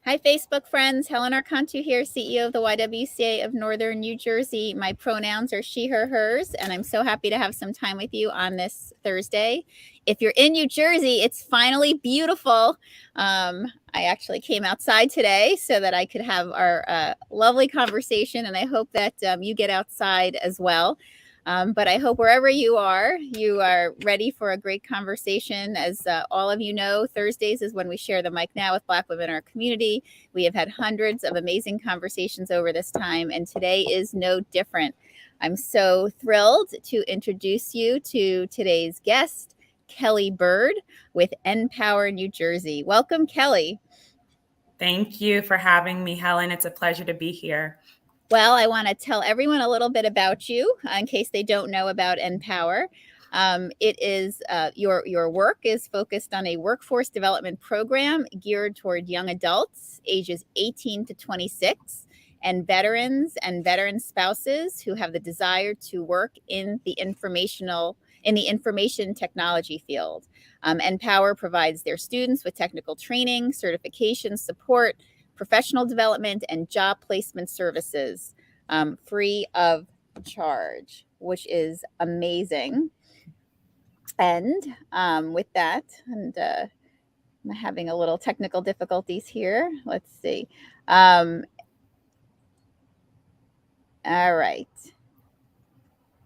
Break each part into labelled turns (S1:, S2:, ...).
S1: Hi, Facebook friends. Helen Arcantu here, CEO of the YWCA of Northern New Jersey. My pronouns are she, her, hers, and I'm so happy to have some time with you on this Thursday. If you're in New Jersey, it's finally beautiful. I actually came outside today so that I could have our lovely conversation, and I hope that you get outside as well. But I hope wherever you are ready for a great conversation. As all of you know, Thursdays is when we share the mic now with Black women in our community. We have had hundreds of amazing conversations over this time, and today is no different. I'm so thrilled to introduce you to today's guest, Kelli Byrd with NPower New Jersey. Welcome, Kelli.
S2: Thank you for having me, Helen. It's a pleasure to be here.
S1: Well, I want to tell everyone a little bit about you in case they don't know about NPower. It is your work is focused on a workforce development program geared toward young adults ages 18 to 26 and veteran spouses who have the desire to work in the information technology field. NPower provides their students with technical training, certification, support, professional development, and job placement services free of charge, which is amazing. And with that, and I'm having a little technical difficulties here. Let's see. All right.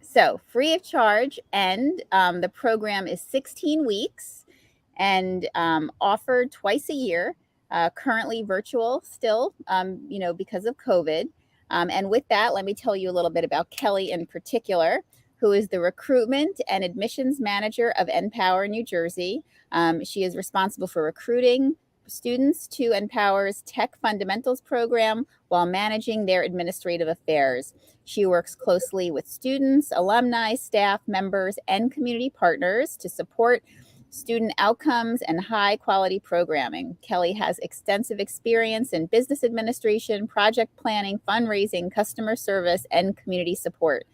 S1: So free of charge, and the program is 16 weeks and offered twice a year. Currently virtual still, because of COVID. And with that, let me tell you a little bit about Kelli in particular, who is the recruitment and admissions manager of NPower New Jersey. She is responsible for recruiting students to NPower's Tech Fundamentals program while managing their administrative affairs. She works closely with students, alumni, staff members, and community partners to support student outcomes and high quality programming. Kelli has extensive experience in business administration, project planning, fundraising, customer service, and community support.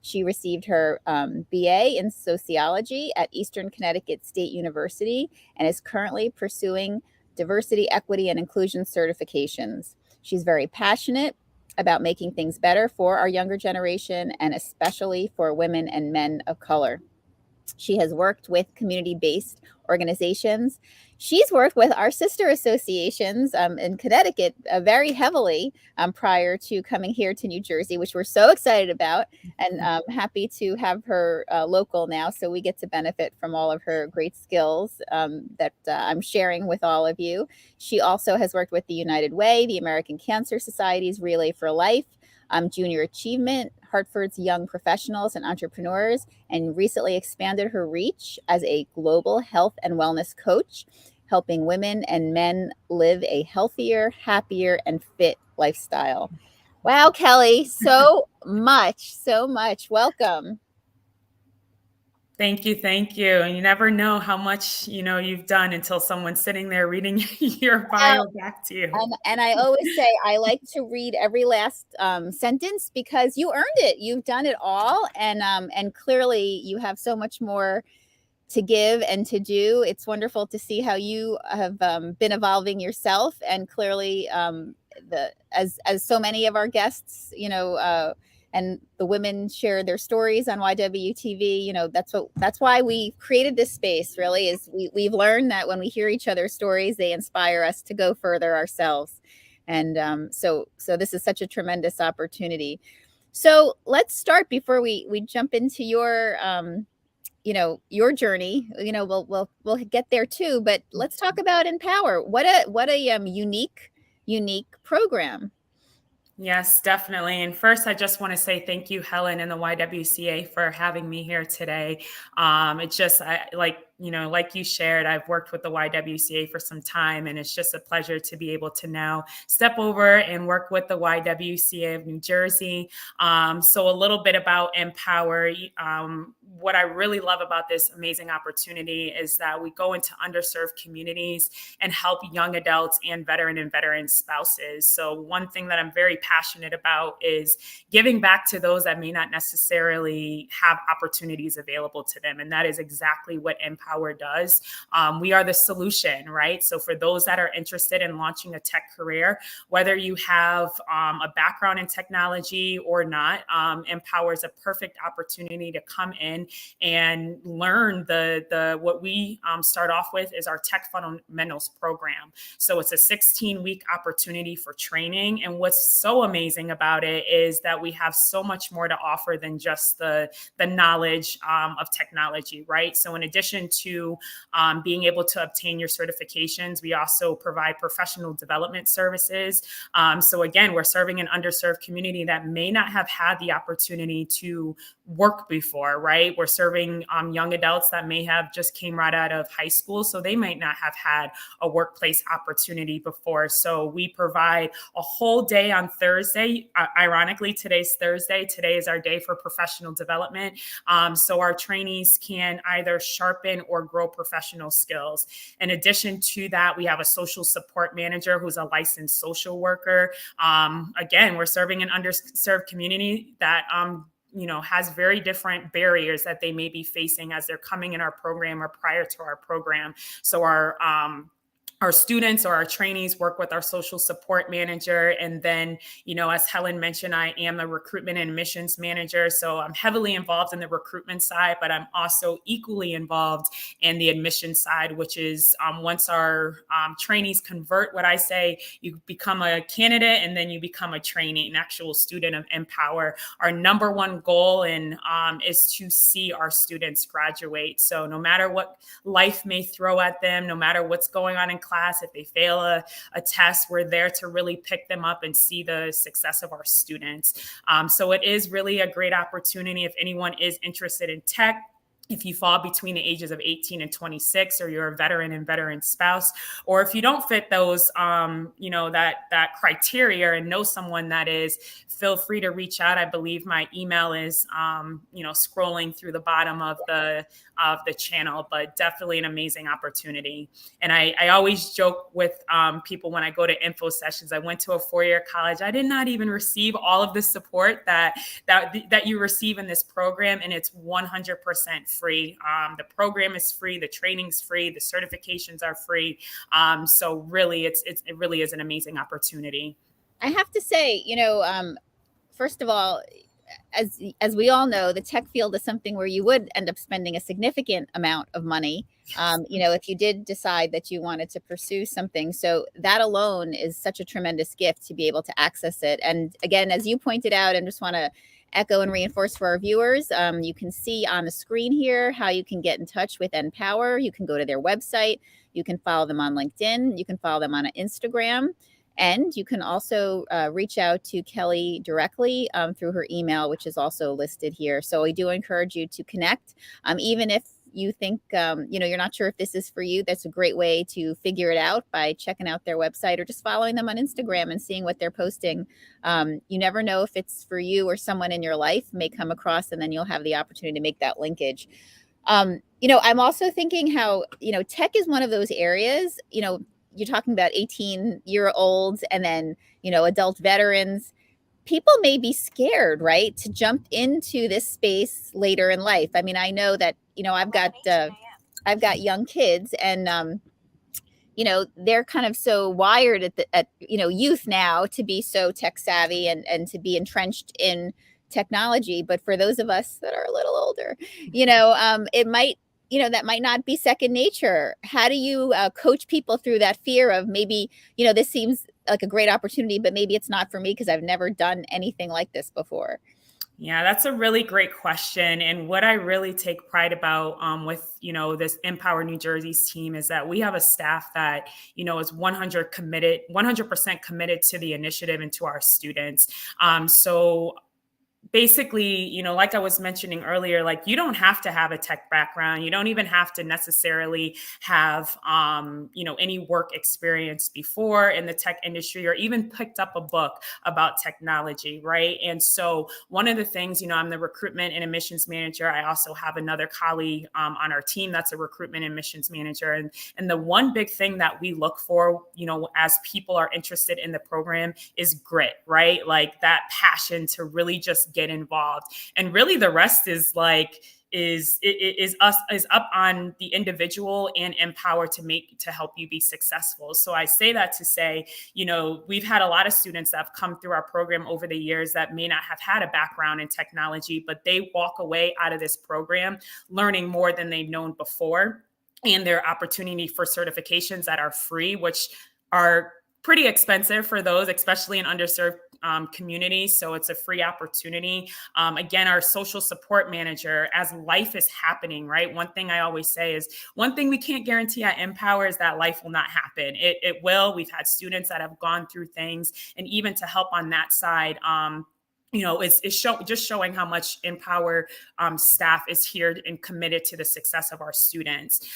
S1: She received her BA in sociology at Eastern Connecticut State University and is currently pursuing diversity, equity, and inclusion certifications. She's very passionate about making things better for our younger generation and especially for women and men of color. She has worked with community-based organizations. She's worked with our sister associations in Connecticut very heavily prior to coming here to New Jersey, which we're so excited about, and happy to have her local now, so we get to benefit from all of her great skills that I'm sharing with all of you. She also has worked with the United Way, the American Cancer Society's Relay for Life, Junior Achievement, Hartford's Young Professionals and Entrepreneurs, and recently expanded her reach as a global health and wellness coach, helping women and men live a healthier, happier, and fit lifestyle. Wow, Kelli, so much. Welcome.
S2: Thank you. And you never know how much, you've done until someone's sitting there reading your bio back to you.
S1: And I always say I like to read every last sentence because you earned it. You've done it all, and clearly you have so much more to give and to do. It's wonderful to see how you have been evolving yourself, and clearly, as so many of our guests, and the women share their stories on YWTV. That's why we created this space. Really, is we've learned that when we hear each other's stories, they inspire us to go further ourselves. And so this is such a tremendous opportunity. So let's start before we jump into your your journey. We'll get there too, but let's talk about NPower. What a unique program.
S2: Yes, definitely. And first, I just want to say thank you, Helen and the YWCA, for having me here today. It's just like you shared, I've worked with the YWCA for some time, and it's just a pleasure to be able to now step over and work with the YWCA of New Jersey. So a little bit about NPower. what I really love about this amazing opportunity is that we go into underserved communities and help young adults and veteran spouses. So one thing that I'm very passionate about is giving back to those that may not necessarily have opportunities available to them. And that is exactly what NPower does. We are the solution, right? So for those that are interested in launching a tech career, whether you have a background in technology or not, NPower is a perfect opportunity to come in and learn what we start off with is our tech fundamentals program. So it's a 16-week opportunity for training. And what's so amazing about it is that we have so much more to offer than just the knowledge of technology, right? So in addition to being able to obtain your certifications, we also provide professional development services. So again, we're serving an underserved community that may not have had the opportunity to work before, right? We're serving young adults that may have just came right out of high school, so they might not have had a workplace opportunity before. So we provide a whole day on Thursday. Ironically, today's Thursday. Today is our day for professional development. So our trainees can either sharpen or grow professional skills. In addition to that, we have a social support manager who's a licensed social worker. Again, we're serving an underserved community that has very different barriers that they may be facing as they're coming in our program or prior to our program. So our students or our trainees work with our social support manager. And then, as Helen mentioned, I am the recruitment and admissions manager. So I'm heavily involved in the recruitment side, but I'm also equally involved in the admission side, which is once our trainees convert, what I say, you become a candidate and then you become a trainee, an actual student of NPower. Our number one goal is to see our students graduate. So no matter what life may throw at them, no matter what's going on in class, if they fail a test, we're there to really pick them up and see the success of our students. So it is really a great opportunity if anyone is interested in tech. If you fall between the ages of 18 and 26, or you're a veteran and veteran spouse, or if you don't fit those, that criteria and know someone that is, feel free to reach out. I believe my email is, scrolling through the bottom of the channel, but definitely an amazing opportunity. And I always joke with people when I go to info sessions. I went to a four-year college. I did not even receive all of the support that you receive in this program, and it's 100% free. The program is free, the training's free, the certifications are free. So really, it really is an amazing opportunity.
S1: I have to say, first of all, as we all know, the tech field is something where you would end up spending a significant amount of money, if you did decide that you wanted to pursue something. So that alone is such a tremendous gift to be able to access it. And again, as you pointed out, and just want to echo and reinforce for our viewers, you can see on the screen here how you can get in touch with NPower. You can go to their website. You can follow them on LinkedIn. You can follow them on Instagram. And you can also reach out to Kelli directly through her email, which is also listed here. So I do encourage you to connect. Even if you think, you're not sure if this is for you, that's a great way to figure it out by checking out their website or just following them on Instagram and seeing what they're posting. You never know if it's for you or someone in your life may come across, and then you'll have the opportunity to make that linkage. I'm also thinking how, tech is one of those areas, you're talking about 18-year-olds and then, adult veterans. People may be scared, right, to jump into this space later in life. I mean, I know that, I've got young kids, and they're kind of so wired at youth now to be so tech savvy and to be entrenched in technology. But for those of us that are a little older, it might, that might not be second nature. How do you coach people through that fear of maybe, this seems like a great opportunity, but maybe it's not for me because I've never done anything like this before?
S2: Yeah, that's a really great question. And what I really take pride about with, this NPower New Jersey's team is that we have a staff that, is 100% committed to the initiative and to our students. So basically, like I was mentioning earlier, like you don't have to have a tech background. You don't even have to necessarily have, any work experience before in the tech industry or even picked up a book about technology, right? And so one of the things, I'm the recruitment and admissions manager. I also have another colleague on our team that's a recruitment and admissions manager. And the one big thing that we look for, as people are interested in the program is grit, right? Like that passion to really just get involved. And really the rest is like, is up on the individual and NPower to help you be successful. So I say that to say, we've had a lot of students that have come through our program over the years that may not have had a background in technology, but they walk away out of this program learning more than they've known before, and their opportunity for certifications that are free, which are pretty expensive for those, especially in underserved communities. So it's a free opportunity. Again, our social support manager, as life is happening, right? One thing I always say is one thing we can't guarantee at NPower is that life will not happen. It will. We've had students that have gone through things, and even to help on that side, just showing how much NPower staff is here and committed to the success of our students.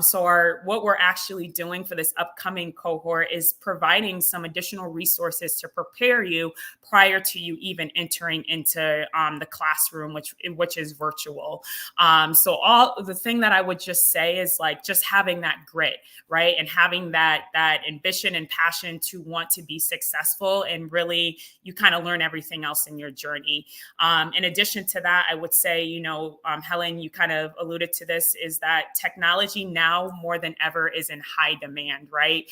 S2: So what we're actually doing for this upcoming cohort is providing some additional resources to prepare you prior to you even entering into the classroom, which is virtual. So all the thing that I would just say is like just having that grit, right, and having that ambition and passion to want to be successful, and really you kind of learn everything else in your journey. In addition to that, I would say, Helen, you kind of alluded to this, is that technology now more than ever is in high demand, right?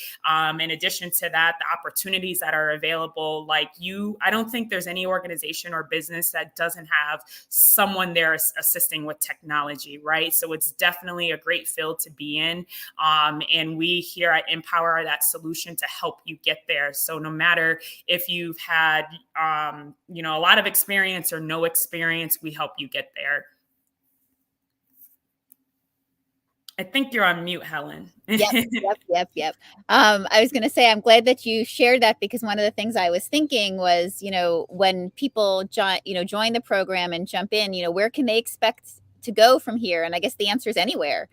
S2: In addition to that, the opportunities that are available, I don't think there's any organization or business that doesn't have someone there assisting with technology, right? So it's definitely a great field to be in. And we here at NPower are that solution to help you get there. So no matter if you've had, a lot of experience or no experience, we help you get there. I think you're on mute, Helen.
S1: Yep. I was going to say, I'm glad that you shared that, because one of the things I was thinking was, when people join the program and jump in, where can they expect to go from here? And I guess the answer is anywhere.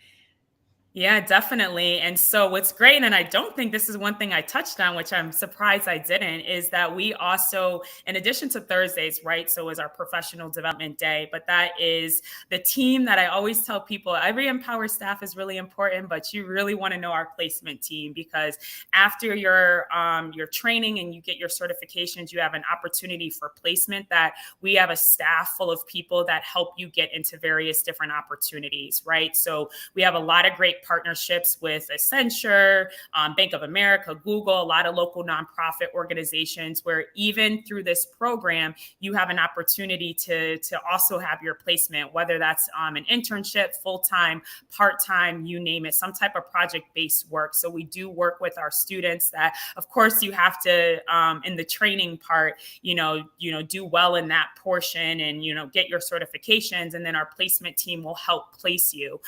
S2: Yeah, definitely. And so what's great, and I don't think this is one thing I touched on, which I'm surprised I didn't, is that we also, in addition to Thursdays, right, so is our professional development day, but that is the team that I always tell people, every NPower staff is really important, but you really want to know our placement team, because after your training and you get your certifications, you have an opportunity for placement, that we have a staff full of people that help you get into various different opportunities, right? So we have a lot of great partnerships with Accenture, Bank of America, Google, a lot of local nonprofit organizations, where even through this program, you have an opportunity to also have your placement, whether that's an internship, full-time, part-time, you name it, some type of project-based work. So we do work with our students that, of course, you have to, in the training part, do well in that portion and, get your certifications. And then our placement team will help place you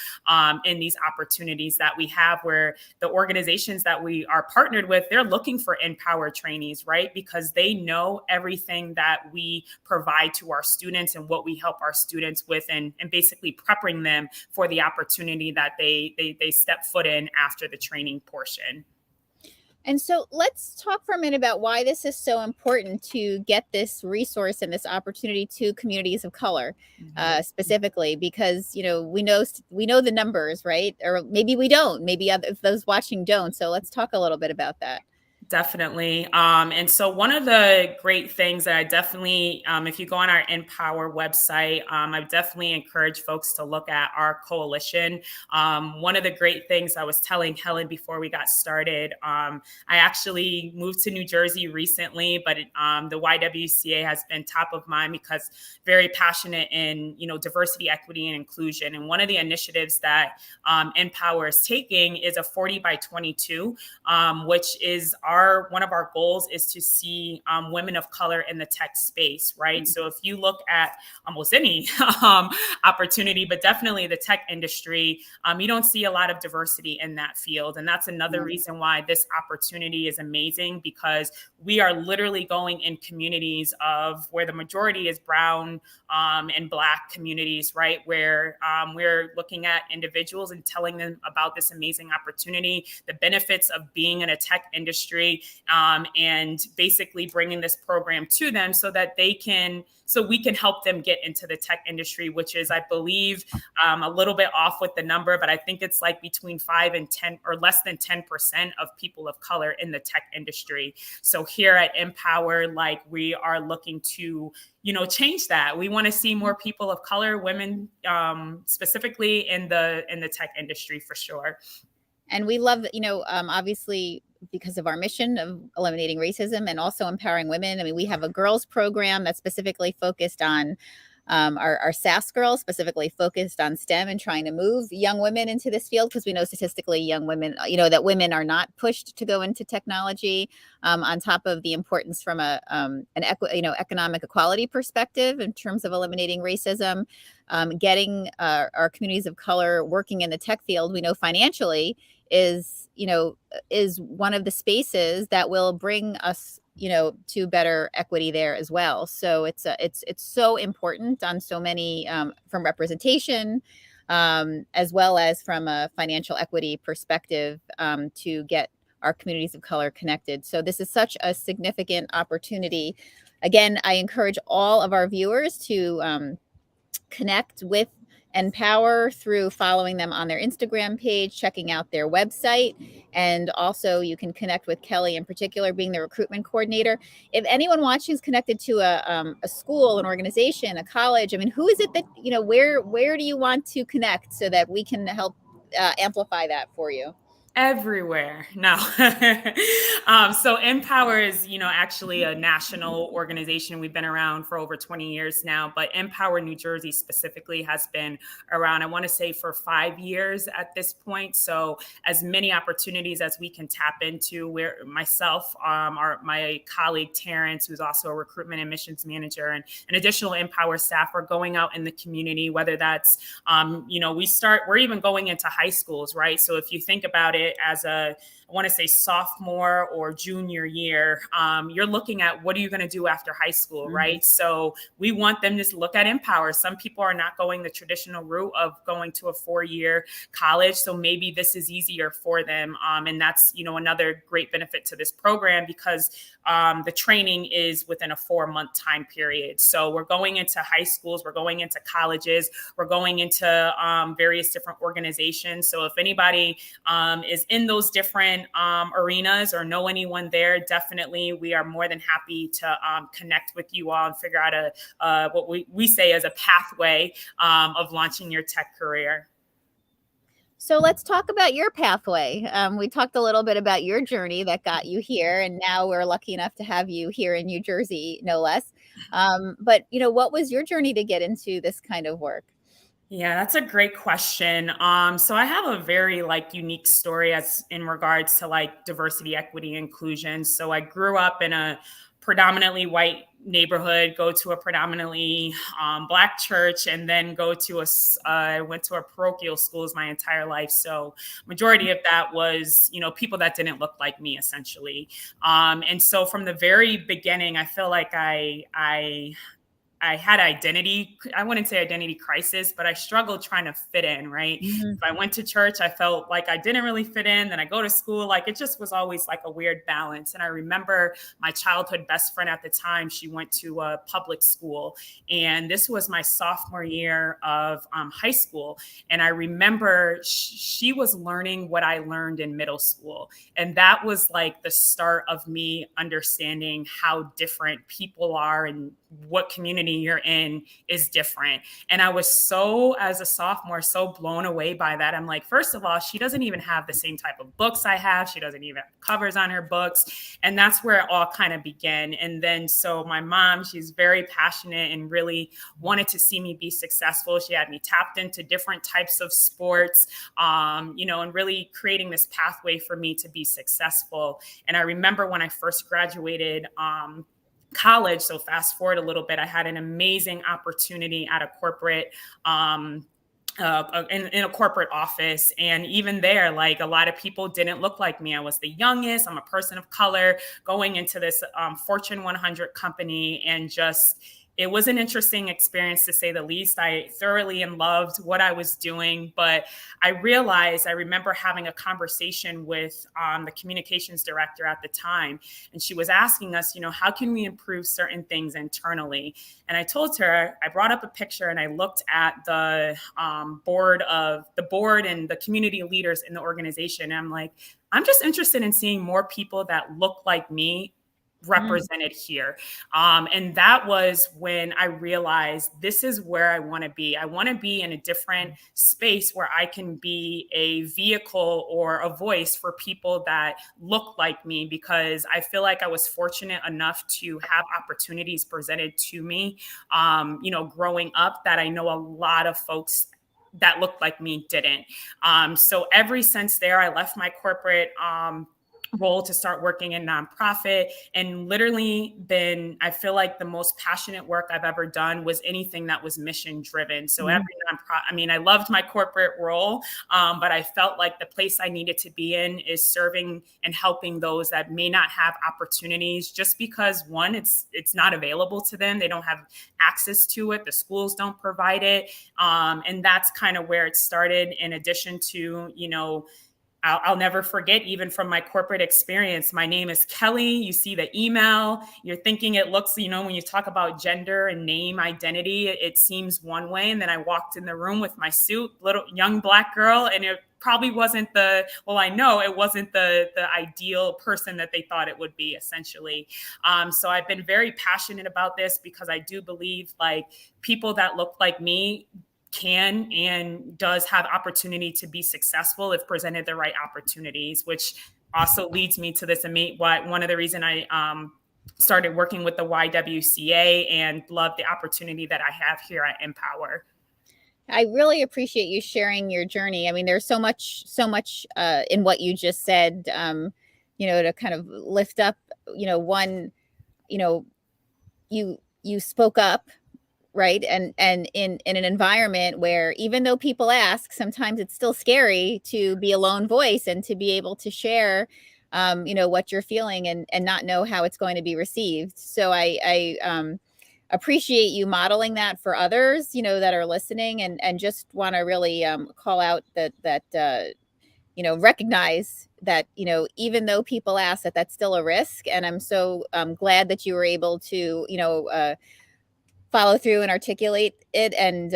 S2: in these opportunities that we have, where the organizations that we are partnered with, they're looking for NPower trainees, right? Because they know everything that we provide to our students and what we help our students with, and basically prepping them for the opportunity that they step foot in after the training portion.
S1: And so let's talk for a minute about why this is so important to get this resource and this opportunity to communities of color, specifically, because we know the numbers, right? Or maybe we don't. Maybe those watching don't. So let's talk a little bit about that.
S2: Definitely. And so one of the great things that I definitely, if you go on our NPower website, I definitely encourage folks to look at our coalition. One of the great things I was telling Helen before we got started, I actually moved to New Jersey recently, but the YWCA has been top of mind, because very passionate in, diversity, equity, and inclusion. And one of the initiatives that NPower is taking is a 40 by 22, which is our one of our goals is to see women of color in the tech space, right? So if you look at almost any opportunity, but definitely the tech industry, you don't see a lot of diversity in that field. And that's another reason why this opportunity is amazing, because we are literally going in communities of where the majority is brown and Black communities, right? Where we're looking at individuals and telling them about this amazing opportunity, the benefits of being in a tech industry, and basically bringing this program to them so that we can help them get into the tech industry, which is, I believe, a little bit off with the number, but I think it's like between 5 and 10 or less than 10% of people of color in the tech industry. So here at NPower, like, we are looking to, change that. We want to see more people of color, women, specifically in the tech industry, for sure.
S1: And we love, obviously, because of our mission of eliminating racism and also empowering women. I mean, we have a girls program that's specifically focused on our SAS girls, specifically focused on STEM and trying to move young women into this field, because we know statistically young women, that women are not pushed to go into technology, on top of the importance from an economic equality perspective in terms of eliminating racism, getting our communities of color working in the tech field. We know financially is one of the spaces that will bring us to better equity there as well. So it's so important on so many, from representation, as well as from a financial equity perspective, to get our communities of color connected. So this is such a significant opportunity. Again, I encourage all of our viewers to connect with NPower through following them on their Instagram page, checking out their website, and also you can connect with Kelli in particular, being the recruitment coordinator. If anyone watching is connected to a school, an organization, a college, I mean, who is it that, where do you want to connect so that we can help amplify that for you?
S2: Everywhere. No. So NPower is, actually a national organization. We've been around for over 20 years now, but NPower New Jersey specifically has been around, I want to say, for 5 years at this point. So as many opportunities as we can tap into, where myself, my colleague Terrence, who's also a recruitment and missions manager, and an additional NPower staff are going out in the community, whether that's, we're even going into high schools, right? So if you think about it, as I want to say sophomore or junior year, you're looking at what are you going to do after high school, right? So we want them to look at NPower. Some people are not going the traditional route of going to a 4-year college, so maybe this is easier for them, and that's another great benefit to this program, because the training is within a 4-month time period. So we're going into high schools, we're going into colleges, we're going into various different organizations. So if anybody is in those different arenas or know anyone there, definitely we are more than happy to connect with you all and figure out what we say as a pathway of launching your tech career.
S1: So let's talk about your pathway. We talked a little bit about your journey that got you here, and now we're lucky enough to have you here in New Jersey, no less. But what was your journey to get into this kind of work?
S2: Yeah, that's a great question. So I have a very unique story as in regards to diversity, equity, inclusion. So I grew up in a predominantly white neighborhood, go to a predominantly Black church, and then I went to a parochial schools my entire life. So majority of that was, people that didn't look like me, essentially. And so from the very beginning, I feel like I had I wouldn't say identity crisis, but I struggled trying to fit in, right? If I went to church, I felt like I didn't really fit in. Then I go to school, it just was always a weird balance. And I remember my childhood best friend at the time, she went to a public school. And this was my sophomore year of high school. And I remember she was learning what I learned in middle school. And that was the start of me understanding how different people are and what community you're in is different. And I was so, as a sophomore, so blown away by that. I'm like, first of all, she doesn't even have the same type of books I have. She doesn't even have covers on her books. And that's where it all kind of began. And then, so my mom, she's very passionate and really wanted to see me be successful. She had me tapped into different types of sports, and really creating this pathway for me to be successful. And I remember when I first graduated college, so fast forward a little bit, I had an amazing opportunity at a corporate in a corporate office. And even there, like, a lot of people didn't look like me. I was the youngest. I'm a person of color going into this Fortune 100 company, and just, it was an interesting experience, to say the least. I thoroughly loved what I was doing, but I remember having a conversation with the communications director at the time, and she was asking us, how can we improve certain things internally? And I told her, I brought up a picture and I looked at the board and the community leaders in the organization. And I'm like, I'm just interested in seeing more people that look like me represented here. And that was when I realized this is where I want to be. I want to be in a different space where I can be a vehicle or a voice for people that look like me, because I feel like I was fortunate enough to have opportunities presented to me, growing up, that I know a lot of folks that looked like me didn't. So ever since there, I left my corporate role to start working in nonprofit, and literally been, I feel like, the most passionate work I've ever done was anything that was mission driven. So every nonprofit, I loved my corporate role, but I felt like the place I needed to be in is serving and helping those that may not have opportunities, just because, one, it's not available to them. They don't have access to it. The schools don't provide it. And that's kind of where it started, in addition to, I'll never forget, even from my corporate experience, my name is Kelli. You see the email, you're thinking it looks, when you talk about gender and name identity, it seems one way. And then I walked in the room with my suit, little young Black girl, and it probably wasn't I know it wasn't the ideal person that they thought it would be, essentially. So I've been very passionate about this, because I do believe, like, people that look like me can and does have opportunity to be successful if presented the right opportunities, which also leads me to this. One of the reasons I started working with the YWCA and love the opportunity that I have here at NPower.
S1: I really appreciate you sharing your journey. There's so much in what you just said, to kind of lift up, one, you spoke up, right? And in an environment where, even though people ask, sometimes it's still scary to be a lone voice and to be able to share, what you're feeling, and not know how it's going to be received. So I appreciate you modeling that for others, that are listening, and just want to really call out that recognize that, even though people ask, that's still a risk. And I'm so glad that you were able to, follow through and articulate it, and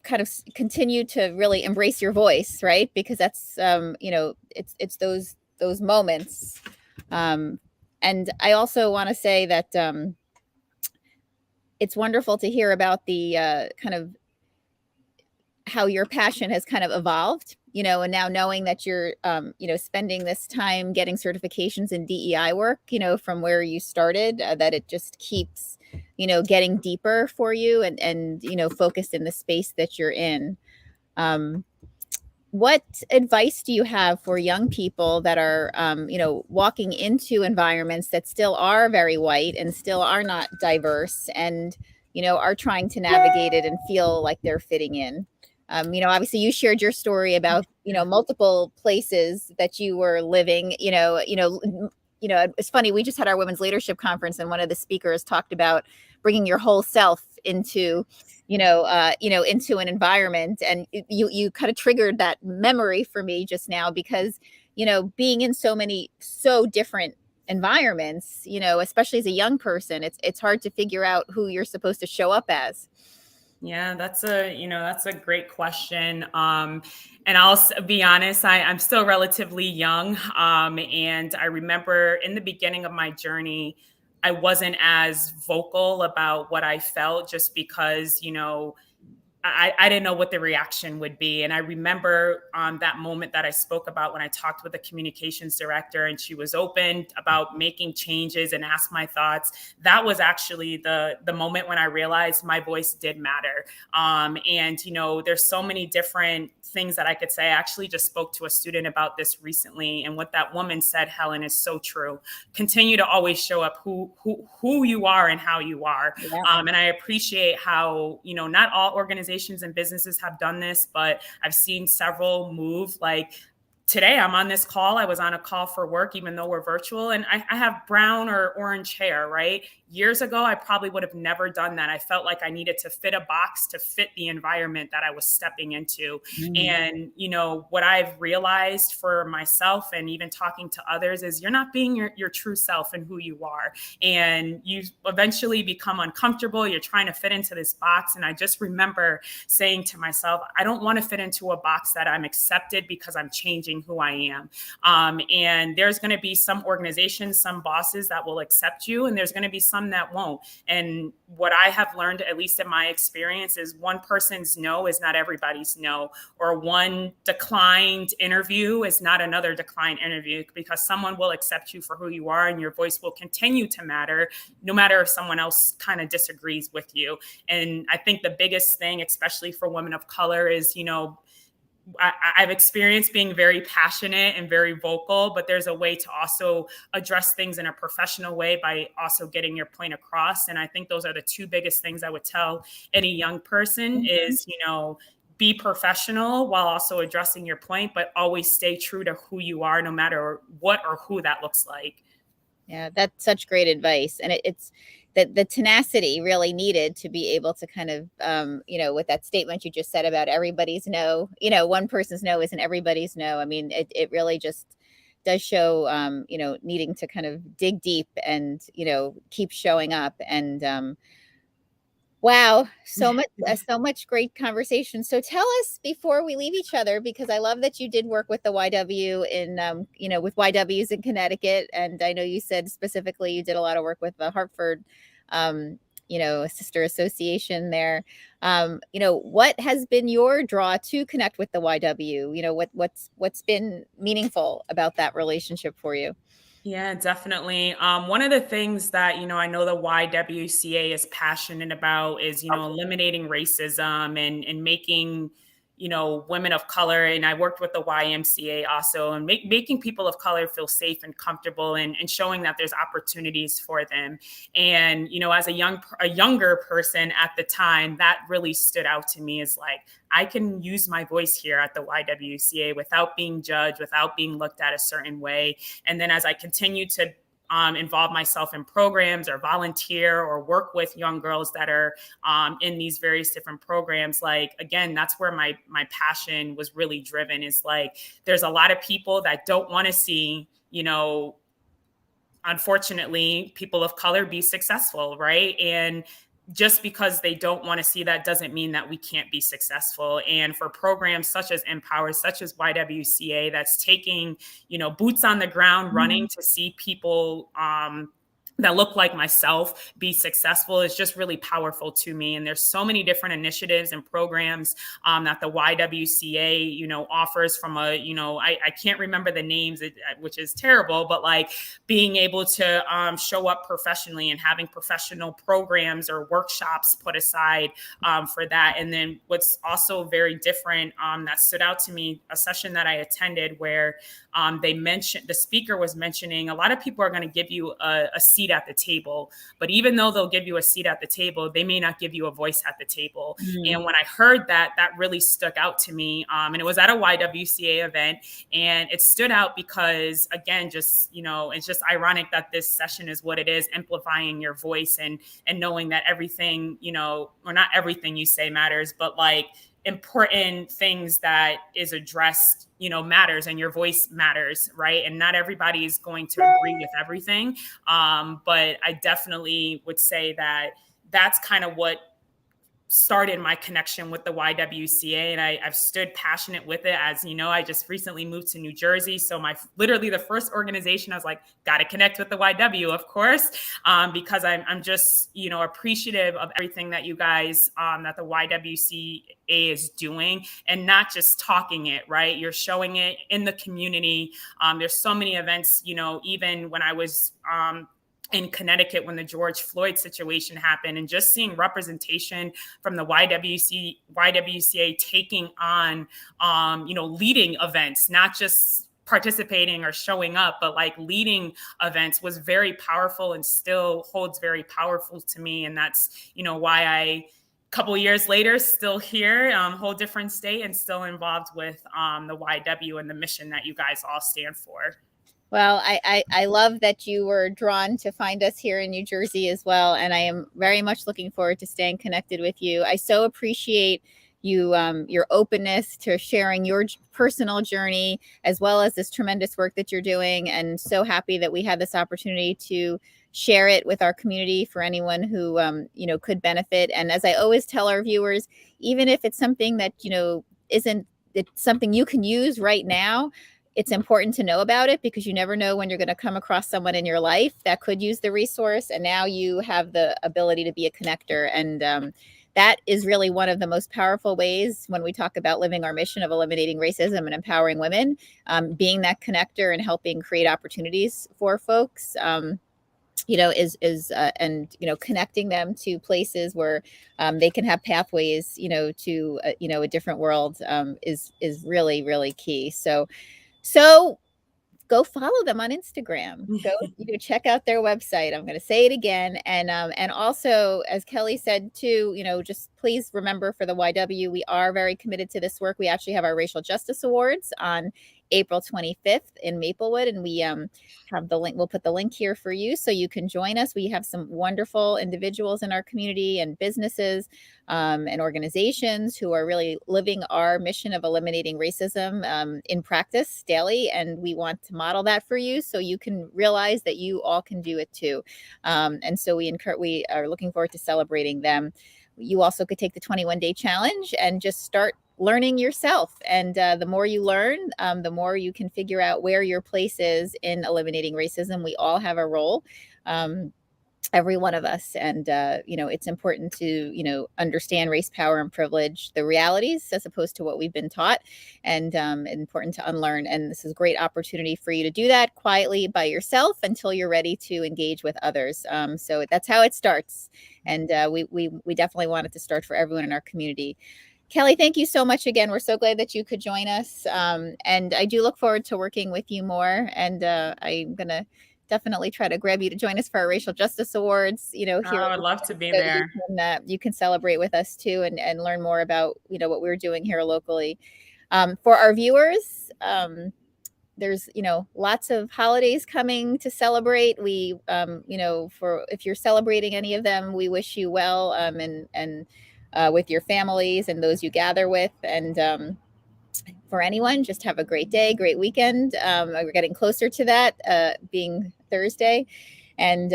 S1: kind of continue to really embrace your voice, right? Because that's it's those moments. And I also want to say that it's wonderful to hear about the kind of how your passion has kind of evolved, and now knowing that you're, spending this time getting certifications in DEI work, from where you started, that it just keeps, getting deeper for you, and focused in the space that you're in. What advice do you have for young people that are, walking into environments that still are very white and still are not diverse, and, are trying to navigate it and feel like they're fitting in? Obviously you shared your story about, multiple places that you were living, it's funny. We just had our women's leadership conference, and one of the speakers talked about bringing your whole self into, into an environment. And you kind of triggered that memory for me just now, because, being in so different environments, especially as a young person, it's hard to figure out who you're supposed to show up as.
S2: Yeah, that's a great question. And I'll be honest, I'm still relatively young. And I remember in the beginning of my journey, I wasn't as vocal about what I felt just because, I didn't know what the reaction would be. And I remember that moment that I spoke about when I talked with the communications director and she was open about making changes and asked my thoughts. That was actually the moment when I realized my voice did matter. And, there's so many different things that I could say. I actually just spoke to a student about this recently. And what that woman said, Helen, is so true. Continue to always show up who you are and how you are.
S1: Yeah.
S2: And I appreciate how, not all organizations and businesses have done this, but I've seen several move. Like today, I'm on this call. I was on a call for work, even though we're virtual, and I have brown or orange hair, right? Years ago, I probably would have never done that. I felt like I needed to fit a box to fit the environment that I was stepping into.
S1: Mm.
S2: And, what I've realized for myself and even talking to others is you're not being your true self and who you are. And you eventually become uncomfortable. You're trying to fit into this box. And I just remember saying to myself, I don't want to fit into a box that I'm accepted because I'm changing who I am. And there's going to be some organizations, some bosses that will accept you, and there's going to be some that won't. And what I have learned, at least in my experience, is one person's no is not everybody's no, or one declined interview is not another declined interview, because someone will accept you for who you are and your voice will continue to matter, no matter if someone else kind of disagrees with you. And I think the biggest thing, especially for women of color, is, I've experienced being very passionate and very vocal, but there's a way to also address things in a professional way by also getting your point across. And I think those are the two biggest things I would tell any young person is, be professional while also addressing your point, but always stay true to who you are, no matter what or who that looks like.
S1: Yeah, that's such great advice. And it's that the tenacity really needed to be able to kind of, with that statement you just said about everybody's no, one person's no isn't everybody's no. I mean, it really just does show, needing to kind of dig deep and, keep showing up. And, wow, so much great conversation. So tell us before we leave each other, because I love that you did work with the YW in, with YWs in Connecticut, and I know you said specifically you did a lot of work with the Hartford, sister association there. What has been your draw to connect with the YW? What's been meaningful about that relationship for you?
S2: Yeah, definitely. One of the things that, I know the YWCA is passionate about is, eliminating racism and making, women of color. And I worked with the YMCA also, and making people of color feel safe and comfortable, and showing that there's opportunities for them. And, as a younger person at the time, that really stood out to me, as like, I can use my voice here at the YWCA without being judged, without being looked at a certain way. And then as I continue to involve myself in programs or volunteer or work with young girls that are in these various different programs, like, again, that's where my passion was really driven, is like, there's a lot of people that don't want to see, unfortunately, people of color be successful, right? And just because they don't want to see that doesn't mean that we can't be successful. And for programs such as NPower, such as YWCA, that's taking, boots on the ground, running to see people that look like myself be successful, is just really powerful to me. And there's so many different initiatives and programs that the YWCA, offers from I can't remember the names, which is terrible, but like being able to show up professionally and having professional programs or workshops put aside for that. And then what's also very different that stood out to me, a session that I attended where the speaker was mentioning, a lot of people are going to give you a seat at the table, but even though they'll give you a seat at the table, they may not give you a voice at the table. And when I heard that, that really stuck out to me. And it was at a YWCA event, and it stood out because, again, just, it's just ironic that this session is what it is, amplifying your voice and knowing that everything, or not everything you say matters, but like important things that is addressed, matters, and your voice matters, right? And not everybody is going to agree with everything. But I definitely would say that that's kind of what started my connection with the YWCA, and I've stood passionate with it. As you know, I just recently moved to New Jersey, so literally the first organization I was like, got to connect with the YW, of course, because I'm just appreciative of everything that you guys that the YWCA is doing, and not just talking it, right? You're showing it in the community. There's so many events, even when I was in Connecticut when the George Floyd situation happened, and just seeing representation from the YWCA taking on, leading events, not just participating or showing up, but like leading events, was very powerful and still holds very powerful to me. And that's, why a couple of years later, still here, whole different state, and still involved with the YW and the mission that you guys all stand for.
S1: Well, I love that you were drawn to find us here in New Jersey as well. And I am very much looking forward to staying connected with you. I so appreciate you, your openness to sharing your personal journey, as well as this tremendous work that you're doing. And so happy that we had this opportunity to share it with our community for anyone who, could benefit. And as I always tell our viewers, even if it's something that, isn't it's something you can use right now, it's important to know about it, because you never know when you're going to come across someone in your life that could use the resource. And now you have the ability to be a connector. And that is really one of the most powerful ways when we talk about living our mission of eliminating racism and empowering women, being that connector and helping create opportunities for folks. Connecting them to places where they can have pathways, to a different world, is really, really key. So go follow them on Instagram. Go, check out their website. I'm going to say it again. And also, as Kelli said too, just please remember, for the YW, we are very committed to this work. We actually have our Racial Justice Awards on April 25th in Maplewood, and we have the link. We'll put the link here for you so you can join us. We have some wonderful individuals in our community, and businesses and organizations who are really living our mission of eliminating racism in practice daily. And we want to model that for you so you can realize that you all can do it too. And so we are looking forward to celebrating them. You also could take the 21-day challenge and just start learning yourself. And the more you learn, the more you can figure out where your place is in eliminating racism. We all have a role, every one of us. And, it's important to, understand race, power, and privilege, the realities, as opposed to what we've been taught, and important to unlearn. And this is a great opportunity for you to do that quietly by yourself until you're ready to engage with others. So that's how it starts. And we definitely want it to start for everyone in our community. Kelli, thank you so much again. We're so glad that you could join us. And I do look forward to working with you more. And I'm going to definitely try to grab you to join us for our Racial Justice Awards, here.
S2: I would love to be there.
S1: You can celebrate with us too, and learn more about, what we're doing here locally. For our viewers, there's, lots of holidays coming to celebrate. We, if you're celebrating any of them, we wish you well, and with your families and those you gather with. And for anyone, just have a great day, great weekend. We're getting closer to that, being Thursday. And,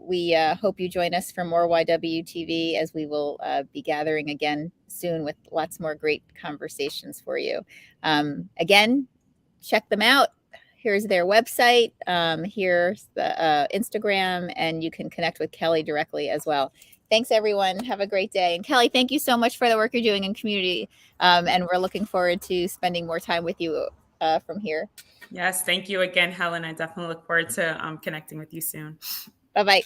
S1: we hope you join us for more YW TV, as we will be gathering again soon with lots more great conversations for you. Again, check them out. Here's their website. Here's the Instagram, and you can connect with Kelli directly as well. Thanks, everyone. Have a great day. And Kelli, thank you so much for the work you're doing in community. And we're looking forward to spending more time with you from here.
S2: Yes, thank you again, Helen. I definitely look forward to connecting with you soon.
S1: Bye-bye.